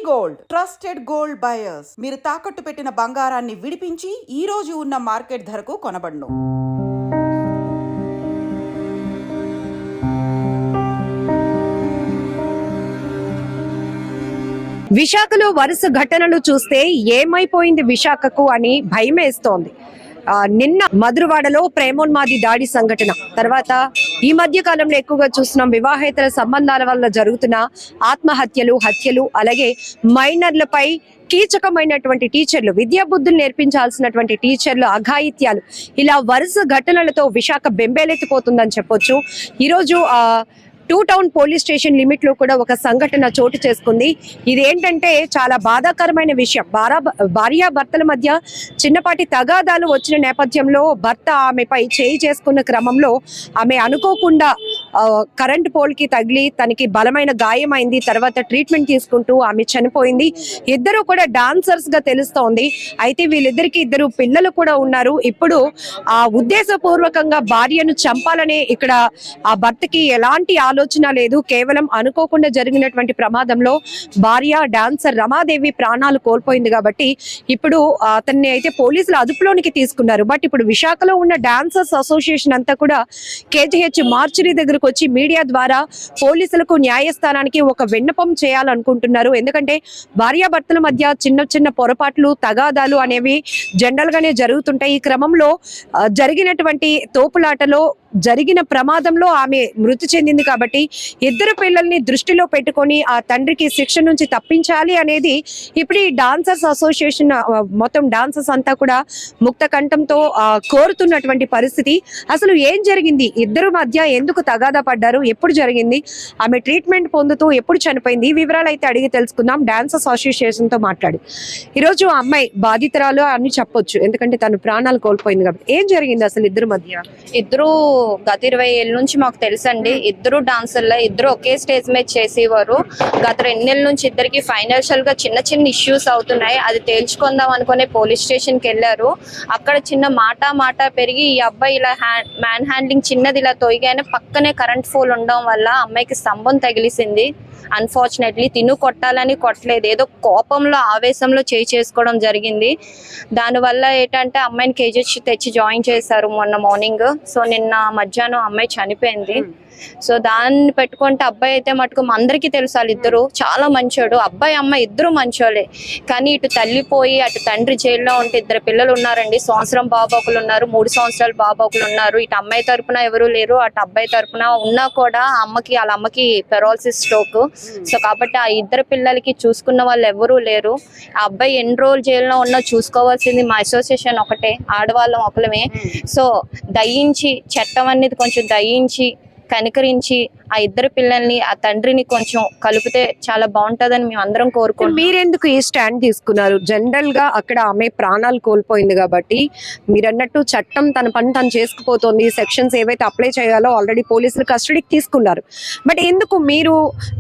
Gold trusted gold buyers మీరు తాకట్టు పెట్టిన బంగారాన్ని విడిపించి ఈ రోజు ఉన్న మార్కెట్ ధరకు కొనబడును. విశాఖలో వరుస ఘటనలు చూస్తే ఏమైపోయింది విశాఖకు అని భయమేస్తోంది. నిన్న మధురవాడలో ప్రేమోన్మాది దాడి సంఘటన తర్వాత ఈ మధ్య కాలంలో ఎక్కువగా చూస్తున్నాం వివాహేతర సంబంధాల వల్ల జరుగుతున్న ఆత్మహత్యలు, హత్యలు, అలాగే మైనర్లపై కీచకమైనటువంటి టీచర్లు, విద్యాబుద్ధులు నేర్పించాల్సినటువంటి టీచర్లు అఘాయిత్యాలు, ఇలా వరుస ఘటనలతో విశాఖ బెంబేలెత్తిపోతుందని చెప్పొచ్చు. ఈరోజు two town police station limit లో కూడా ఒక సంఘటన చోటు చేసుకుంది. ఇదేంటంటే చాలా బాధాకరమైన విషయం. భార్యాభర్తల మధ్య చిన్నపాటి తగాదాలు వచ్చిన నేపథ్యంలో భర్త ఆమెపై చేయి చేసుకున్న క్రమంలో ఆమె అనుకోకుండా కరెంట్ పోల్ కి తగిలి తనకి బలమైన గాయమైంది. తర్వాత ట్రీట్మెంట్ తీసుకుంటూ ఆమె చనిపోయింది. ఇద్దరు కూడా డాన్సర్స్ గా తెలుస్తోంది. అయితే వీళ్ళిద్దరికి ఇద్దరు పిల్లలు కూడా ఉన్నారు. ఇప్పుడు ఆ ఉద్దేశపూర్వకంగా భార్యను చంపాలనే ఇక్కడ ఆ భర్తకి ఎలాంటి ఆలోచన లేదు. కేవలం అనుకోకుండా జరిగినటువంటి ప్రమాదంలో భార్య డాన్సర్ రమాదేవి ప్రాణాలు కోల్పోయింది. కాబట్టి ఇప్పుడు అతన్ని అయితే పోలీసులు అదుపులోనికి తీసుకున్నారు. బట్ ఇప్పుడు విశాఖలో ఉన్న డాన్సర్స్ అసోసియేషన్ అంతా కూడా కేజీహెచ్ మార్చురీ దగ్గరకు వచ్చి మీడియా ద్వారా పోలీసులకు న్యాయస్థానానికి ఒక విన్నపం చేయాలనుకుంటున్నారు. ఎందుకంటే భార్యాభర్తల మధ్య చిన్న చిన్న పొరపాట్లు, తగాదాలు అనేవి జనరల్ గానే జరుగుతుంటాయి. ఈ క్రమంలో జరిగినటువంటి తోపులాటలో జరిగిన ప్రమాదంలో ఆమె మృతి చెందింది. కాబట్టి ఇద్దరు పిల్లల్ని దృష్టిలో పెట్టుకొని ఆ తండ్రికి శిక్ష నుంచి తప్పించాలి అనేది ఇప్పుడు ఈ డాన్సర్స్ అసోసియేషన్ మొత్తం డాన్సర్స్ అంతా కూడా ముక్త కంఠంతో కోరుతున్నటువంటి పరిస్థితి. అసలు ఏం జరిగింది, ఇద్దరు మధ్య ఎందుకు తగాదా పడ్డారు, ఎప్పుడు జరిగింది, ఆమె ట్రీట్మెంట్ పొందుతూ ఎప్పుడు చనిపోయింది, ఈ వివరాలు అయితే అడిగి తెలుసుకుందాం డాన్సర్స్ అసోసియేషన్ తో మాట్లాడి. ఈరోజు అమ్మాయి బాధితురాలు అని చెప్పొచ్చు, ఎందుకంటే తను ప్రాణాలు కోల్పోయింది కాబట్టి. ఏం జరిగింది అసలు ఇద్దరు మధ్య? ఇద్దరు గత 20 ఏళ్ళ నుంచి మాకు తెలుసండి. ఇద్దరు డాన్సర్ల, ఇద్దరు ఒకే స్టేజ్ మీద చేసేవారు. గత 2 నెలల నుంచి ఇద్దరికి ఫైనాన్షియల్ గా చిన్న చిన్న ఇష్యూస్ అవుతున్నాయి. అది తేల్చుకుందాం అనుకునే పోలీస్ స్టేషన్ కి వెళ్ళారు. అక్కడ చిన్న మాట పెరిగి ఈ అబ్బాయి ఇలా మ్యాన్ హ్యాండ్లింగ్ చిన్నది ఇలా తొయ్యగానే పక్కనే కరెంట్ పోల్ ఉండడం వల్ల అమ్మాయికి స్తంభం తగిలిసింది. అన్ఫార్చునేట్లీ తిను కొట్టాలని కొట్టలేదు, ఏదో కోపంలో ఆవేశంలో చేసుకోవడం జరిగింది. దానివల్ల ఏంటంటే అమ్మాయిని కేజీహెచ్ తెచ్చి జాయిన్ చేశారు మొన్న మార్నింగ్. సో నిన్న మధ్యాహ్నం అమ్మాయి చనిపోయింది. సో దాన్ని పెట్టుకుంటే అబ్బాయి అయితే మటుకు అందరికీ తెలుసు వాళ్ళిద్దరు చాలా మంచోడు. అబ్బాయి అమ్మాయి ఇద్దరు మంచోళ్ళే. కానీ ఇటు తల్లిపోయి అటు తండ్రి జైల్లో ఉంటే ఇద్దరు పిల్లలు ఉన్నారండి. సంవత్సరం బాబు ఒకరు ఉన్నారు, 3 సంవత్సరాల బాబు ఒకరు ఉన్నారు. ఇటు అమ్మాయి తరపున ఎవరు లేరు, అటు అబ్బాయి తరపున ఉన్నా కూడా వాళ్ళ అమ్మకి పెరాలసిస్ స్ట్రోక్. సో కాబట్టి ఆ ఇద్దరు పిల్లలకి చూసుకున్న వాళ్ళు ఎవరూ లేరు. ఆ అబ్బాయి ఎన్ని రోజులు జైల్లో ఉన్నా చూసుకోవాల్సింది మా అసోసియేషన్ ఒకటే, ఆడవాళ్ళం ఒకలమే. సో దయించి చట్టం అనేది కొంచెం దయించి కనికరించి ఆ ఇద్దరు పిల్లల్ని ఆ తండ్రిని కొంచెం కలిపితే చాలా బాగుంటుందని మేము అందరం కోరుకుంటున్నాం. మీరెందుకు ఈ స్టాండ్ తీసుకున్నారు? జనరల్ గా అక్కడ ఆమె ప్రాణాలు కోల్పోయింది కాబట్టి మీరన్నట్టు చట్టం తన పని తను చేసుకుపోతుంది. సెక్షన్స్ ఏవైతే అప్లై చేయాలో ఆల్రెడీ పోలీసులు కస్టడీకి తీసుకున్నారు. బట్ ఎందుకు మీరు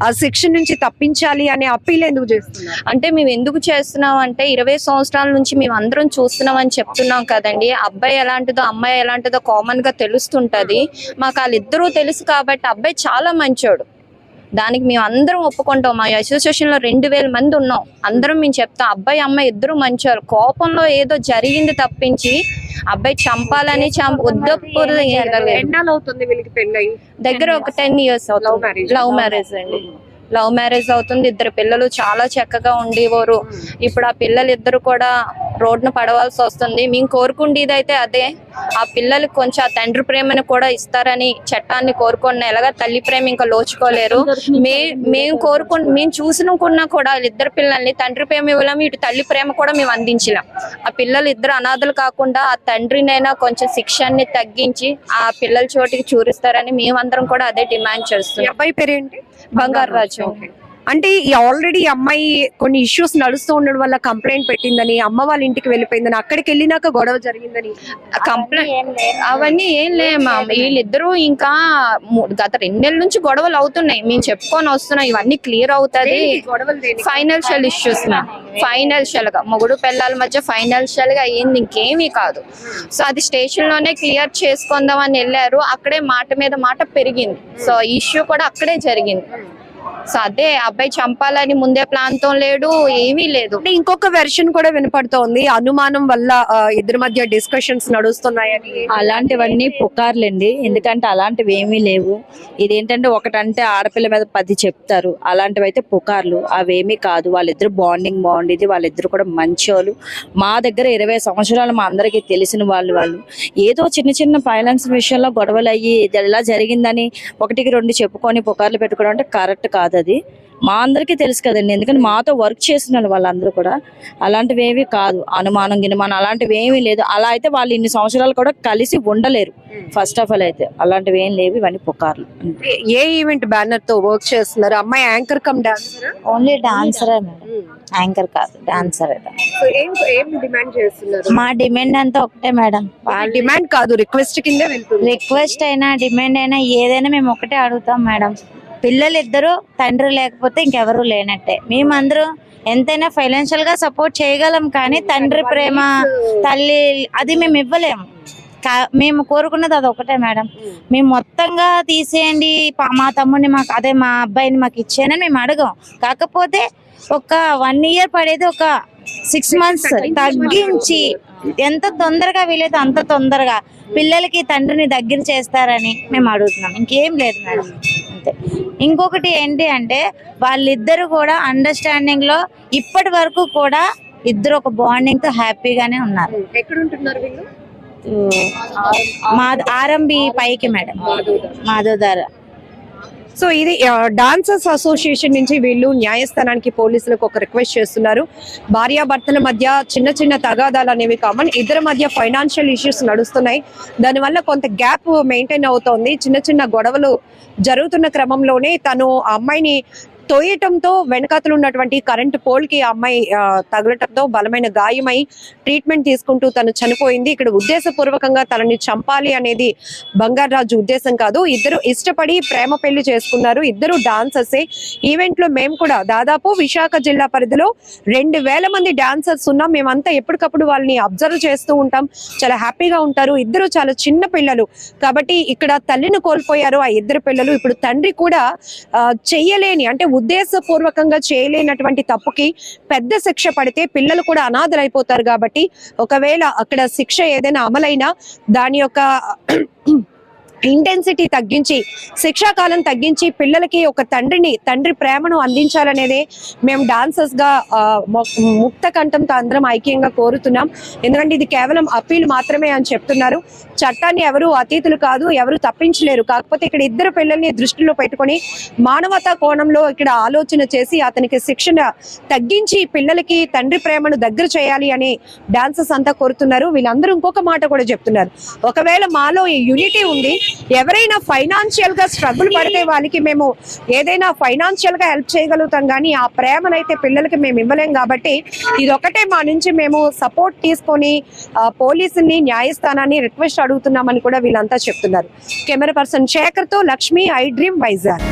ఆ సెక్షన్ నుంచి తప్పించాలి అనే అప్పీల్ ఎందుకు చేస్తున్నారు? అంటే మేము ఎందుకు చేస్తున్నాం అంటే 20 సంవత్సరాల నుంచి మేము అందరం చూస్తున్నాం అని చెప్తున్నాం కదండి. అబ్బాయి ఎలాంటిదో అమ్మాయి ఎలాంటిదో కామన్ గా తెలుస్తుంటది. మాకు వాళ్ళిద్దరూ తెలుసు కాబట్టి అబ్బాయి చాలా మంచోడు. దానికి మేము అందరం ఒప్పుకుంటాం. మా అసోసియేషన్ లో 2000 మంది ఉన్నాం. అందరం మేము చెప్తాం అబ్బాయి అమ్మాయి ఇద్దరు మంచోరు. కోపంలో ఏదో జరిగింది తప్పించి అబ్బాయి చంపాలని దగ్గర ఒక 10 years అవుతుంది. లవ్ మ్యారేజ్ అండి. లవ్ మ్యారేజ్ అవుతుంది. ఇద్దరు పిల్లలు చాలా చక్కగా ఉండేవారు. ఇప్పుడు ఆ పిల్లలిద్దరు కూడా రోడ్డును పడవలసి వస్తుంది. మేము కోరుకుండేది అయితే అదే, ఆ పిల్లలకి కొంచెం ఆ తండ్రి ప్రేమను కూడా ఇస్తారని చట్టాన్ని కోరుకున్న. ఎలాగా తల్లి ప్రేమ ఇంకా లోచుకోలేరు. మేము చూసినుకున్నా కూడా వాళ్ళిద్దరు పిల్లల్ని తండ్రి ప్రేమ ఇవ్వలేము, ఇటు తల్లి ప్రేమ కూడా మేము అందించలేం. ఆ పిల్లలు ఇద్దరు అనాథలు కాకుండా ఆ తండ్రినైనా కొంచెం శిక్షాన్ని తగ్గించి ఆ పిల్లల చోటికి చూరిస్తారని మేమందరం కూడా అదే డిమాండ్ చేస్తున్నాం. అబ్బాయి పేరేంటి? బంగారు రాజు. అంటే ఆల్రెడీ అమ్మాయి కొన్ని ఇష్యూస్ నడుస్తూ ఉండడం వల్ల కంప్లైంట్ పెట్టిందని, అమ్మ వాళ్ళ ఇంటికి వెళ్ళిపోయిందని, అక్కడికి వెళ్ళినాక గొడవ జరిగిందని కంప్లైంట్ అవన్నీ ఏం లేమా. వీళ్ళిద్దరూ ఇంకా గత 2 నెలల నుంచి గొడవలు అవుతున్నాయి. మేము చెప్పుకొని వస్తున్నాం. ఇవన్నీ క్లియర్ అవుతుంది. ఫైనాన్షియల్ ఇష్యూస్ ఫైనాన్షియల్ గా మొగుడు పిల్లల మధ్య ఫైనాన్షియల్ గా అయ్యింది, ఇంకేమీ కాదు. సో అది స్టేషన్ లోనే క్లియర్ చేసుకుందాం అని వెళ్ళారు. అక్కడే మాట మీద మాట పెరిగింది. సో ఇష్యూ కూడా అక్కడే జరిగింది. సో అదే అబ్బాయి చంపాలని ముందే ప్లాన్ తో లేడు, ఏమీ లేదు. అంటే ఇంకొక వెర్షన్ కూడా వినపడుతోంది, అనుమానం వల్ల ఇద్దరి మధ్య డిస్కషన్స్ నడుస్తున్నాయని. అలాంటివన్నీ పుకార్లండి, ఎందుకంటే అలాంటివి ఏమీ లేవు. ఇదేంటంటే ఒకటంటే ఆడపిల్ల మీద 10 చెప్తారు, అలాంటివి అయితే పుకార్లు, అవేమీ కాదు. వాళ్ళిద్దరు బాండింగ్ బాగుండేది, వాళ్ళిద్దరు కూడా మంచోళ్ళు. మా దగ్గర 20 సంవత్సరాలు మా అందరికీ తెలిసిన వాళ్ళు. ఏదో చిన్న చిన్న ఫైనాన్స్ విషయంలో గొడవలు అయ్యి ఇది ఎలా జరిగిందని 1కి 2 చెప్పుకొని పుకార్లు పెట్టుకోవడం అంటే కరెక్ట్ కాదు. అది మా అందరికీ తెలుసు కదండి, ఎందుకంటే మాతో వర్క్ చేసిన వాళ్ళందరూ కూడా. అలాంటివి ఏవి కాదు, అనుమానం గినుమానం అలాంటివి ఏమీ లేదు. అలా అయితే వాళ్ళు ఇన్ని సంవత్సరాలు కూడా కలిసి ఉండలేరు. ఫస్ట్ ఆఫ్ ఆల్ అయితే అలాంటివి ఏం లేవు, ఇవన్నీ పుకార్లు. ఏ ఈవెంట్ బ్యానర్ తో వర్క్ చేస్తున్నారు? అమ్మాయి యాంకర్ కమ్ డాన్సర్? ఓన్లీ డాన్సరే మేడం, యాంకర్ కాదు, డాన్సర్. ఏం డిమాండ్ చేస్తున్నారు? మా డిమాండ్ అంతా ఒకటే మేడం, డిమాండ్ కాదు, రిక్వెస్ట్ కింద వెళ్తుంది. రిక్వెస్ట్ అయినా డిమాండ్ అయినా ఏదైనా మేము ఒకటే అడుగుతాం మేడం. పిల్లలు ఇద్దరు, తండ్రి లేకపోతే ఇంకెవరు లేనట్టే. మేమందరం ఎంతైనా ఫైనాన్షియల్ గా సపోర్ట్ చేయగలం, కానీ తండ్రి ప్రేమ, తల్లి అది మేము ఇవ్వలేము. మేము కోరుకున్నది అది ఒకటే మేడం. మేము మొత్తంగా తీసేయండి మా తమ్ముడిని మాకు, అదే మా అబ్బాయిని మాకు ఇచ్చేయని మేము అడగం. కాకపోతే ఒక 1 year పడేది ఒక 6 months తగ్గించి ఎంత తొందరగా వీలైతే అంత తొందరగా పిల్లలకి తండ్రిని దగ్గర చేస్తారని మేము అడుగుతున్నాం. ఇంకేం లేదు మేడం, అంతే. ఇంకొకటి ఏంటి అంటే వాళ్ళిద్దరు కూడా అండర్స్టాండింగ్ లో ఇప్పటి వరకు కూడా ఇద్దరు ఒక బాండింగ్ తో హ్యాపీగానే ఉన్నారు. ఎక్కడ ఉంటున్నారు వీళ్ళు? మా ఆర్ఎంబి పైకి మేడం, మాధవధార. సో ఇది డాన్సర్స్ అసోసియేషన్ నుంచి వీళ్ళు న్యాయస్థానానికి, పోలీసులకు ఒక రిక్వెస్ట్ చేస్తున్నారు. భార్యాభర్తల మధ్య చిన్న చిన్న తగాదాలు అనేవి కామన్, ఇద్దరి మధ్య ఫైనాన్షియల్ ఇష్యూస్ నడుస్తున్నాయి. దానివల్ల కొంత గ్యాప్ మెయింటైన్ అవుతోంది. చిన్న చిన్న గొడవలు జరుగుతున్న క్రమంలోనే తను ఆ అమ్మాయిని తోయటంతో వెనకాతలు ఉన్నటువంటి కరెంటు పోల్ కి అమ్మాయి తగలటంతో బలమైన గాయమై ట్రీట్మెంట్ తీసుకుంటూ తను చనిపోయింది. ఇక్కడ ఉద్దేశపూర్వకంగా తనని చంపాలి అనేది బంగారాజు ఉద్దేశం కాదు. ఇద్దరు ఇష్టపడి ప్రేమ పెళ్లి చేసుకున్నారు, ఇద్దరు డాన్సర్సే. ఈవెంట్ లో మేము కూడా దాదాపు విశాఖ జిల్లా పరిధిలో 2000 మంది డాన్సర్స్ ఉన్నాం. మేమంతా ఎప్పటికప్పుడు వాళ్ళని అబ్జర్వ్ చేస్తూ ఉంటాం, చాలా హ్యాపీగా ఉంటారు. ఇద్దరు చాలా చిన్న పిల్లలు కాబట్టి ఇక్కడ తల్లిని కోల్పోయారు ఆ ఇద్దరు పిల్లలు. ఇప్పుడు తండ్రి కూడా చెయ్యలేని, అంటే ఉద్దేశపూర్వకంగా చేయలేనటువంటి తప్పుకి పెద్ద శిక్ష పడితే పిల్లలు కూడా అనాథలైపోతారు. కాబట్టి ఒకవేళ అక్కడ శిక్ష ఏదైనా అమలైనా దాని యొక్క ఇంటెన్సిటీ తగ్గించి, శిక్షాకాలం తగ్గించి పిల్లలకి ఒక తండ్రి ప్రేమను అందించాలనేదే మేము డాన్సర్స్ గా ముక్త కంఠంతో అందరం ఐక్యంగా కోరుతున్నాం. ఎందుకంటే ఇది కేవలం అప్పీల్ మాత్రమే అని చెప్తున్నారు. చట్టాన్ని ఎవరు అతీతులు కాదు, ఎవరు తప్పించలేరు. కాకపోతే ఇక్కడ ఇద్దరు పిల్లల్ని దృష్టిలో పెట్టుకొని మానవతా కోణంలో ఇక్కడ ఆలోచన చేసి అతనికి శిక్షణ తగ్గించి పిల్లలకి తండ్రి ప్రేమను దగ్గర చేయాలి అని డాన్సర్స్ అంతా కోరుతున్నారు. వీళ్ళందరూ ఇంకొక మాట కూడా చెప్తున్నారు, ఒకవేళ మాలో ఈ యూనిటీ ఉంది, ఎవరైనా ఫైనాన్షియల్ గా స్ట్రగుల్ పడితే వాళ్ళకి మేము ఏదైనా ఫైనాన్షియల్ గా హెల్ప్ చేయగలుగుతాం, కానీ ఆ ప్రేమనైతే పిల్లలకి మేము ఇవ్వలేం. కాబట్టి ఇదొకటే మా నుంచి మేము సపోర్ట్ తీసుకొని పోలీసుని, న్యాయస్థానాన్ని రిక్వెస్ట్ అడుగుతున్నామని కూడా వీళ్ళంతా చెప్తున్నారు. కెమెరా పర్సన్ శేఖర్ తో లక్ష్మి, ఐ డ్రీమ్ వైజాగ్.